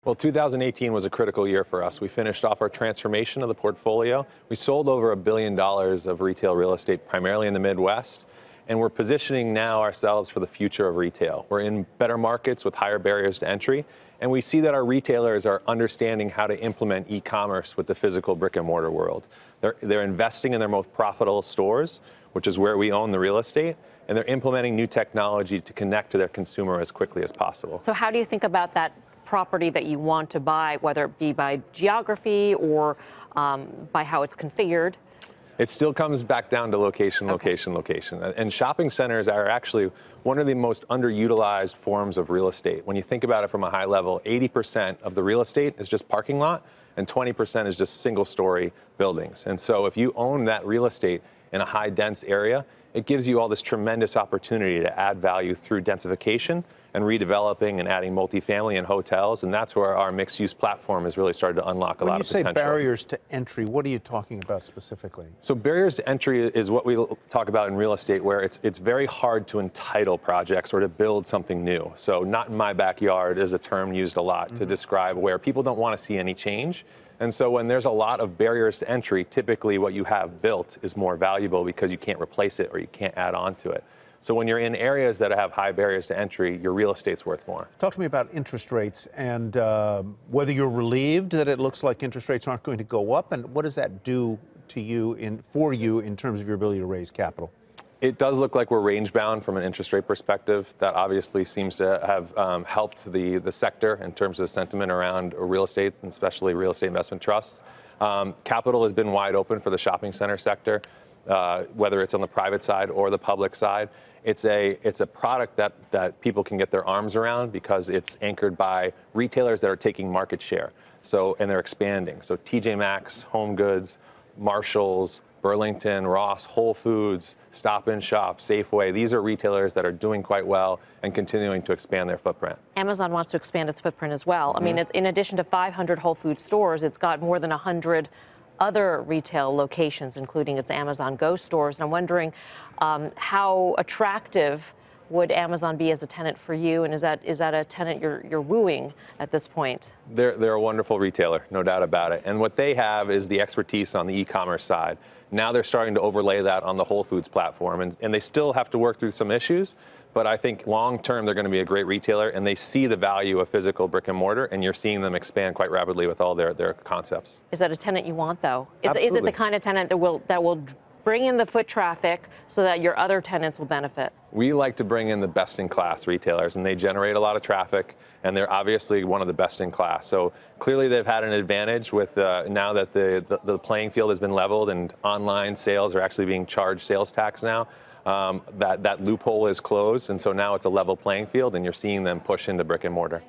Well, 2018 was a critical year for us. We finished off our transformation of the portfolio. We sold over $1 billion of retail real estate, primarily in the Midwest, and we're positioning now ourselves for the future of retail. We're in better markets with higher barriers to entry, and we see that our retailers are understanding how to implement e-commerce with the physical brick and mortar world. They're investing in their most profitable stores, which is where we own the real estate, and they're implementing new technology to connect to their consumer as quickly as possible. So how do you think about that property that you want to buy, whether it be by geography or by how it's configured? It still comes back down to location, location, location. And shopping centers are actually one of the most underutilized forms of real estate. When you think about it from a high level, 80% of the real estate is just parking lot and 20% is just single story buildings. And so if you own that real estate in a high dense area, it gives you all this tremendous opportunity to add value through densification and redeveloping and adding multifamily and hotels, and that's where our mixed-use platform has really started to unlock a lot of potential. When you say barriers to entry, what are you talking about specifically? So barriers to entry is what we talk about in real estate, where it's very hard to entitle projects or to build something new. So not in my backyard is a term used a lot to describe where people don't want to see any change. And so when there's a lot of barriers to entry, typically what you have built is more valuable because you can't replace it or you can't add on to it. So when you're in areas that have high barriers to entry, your real estate's worth more. Talk to me about interest rates and whether you're relieved that it looks like interest rates aren't going to go up, and what does that do to you for you in terms of your ability to raise capital? It does look like we're range bound from an interest rate perspective. That obviously seems to have helped the sector in terms of sentiment around real estate, and especially real estate investment trusts. Capital has been wide open for the shopping center sector, whether it's on the private side or the public side. It's a product that people can get their arms around because it's anchored by retailers that are taking market share. And they're expanding. So TJ Maxx, Home Goods, Marshalls, Burlington, Ross, Whole Foods, Stop and Shop, Safeway. These are retailers that are doing quite well and continuing to expand their footprint. Amazon wants to expand its footprint as well. I mean, in addition to 500 Whole Foods stores, it's got more than 100 other retail locations, including its Amazon Go stores. And I'm wondering how attractive would Amazon be as a tenant for you? And is that a tenant you're wooing at this point? They're a wonderful retailer, no doubt about it. And what they have is the expertise on the e-commerce side. Now they're starting to overlay that on the Whole Foods platform. And they still have to work through some issues, but I think long term they're going to be a great retailer, and they see the value of physical brick and mortar, and you're seeing them expand quite rapidly with all their concepts. Is that a tenant you want, though? Is Absolutely. it the kind of tenant that will bring in the foot traffic so that your other tenants will benefit? We like to bring in the best-in-class retailers, and they generate a lot of traffic, and they're obviously one of the best in class. So clearly they've had an advantage with now that the playing field has been leveled and online sales are actually being charged sales tax now. That loophole is closed, and so now it's a level playing field, and you're seeing them push into brick and mortar.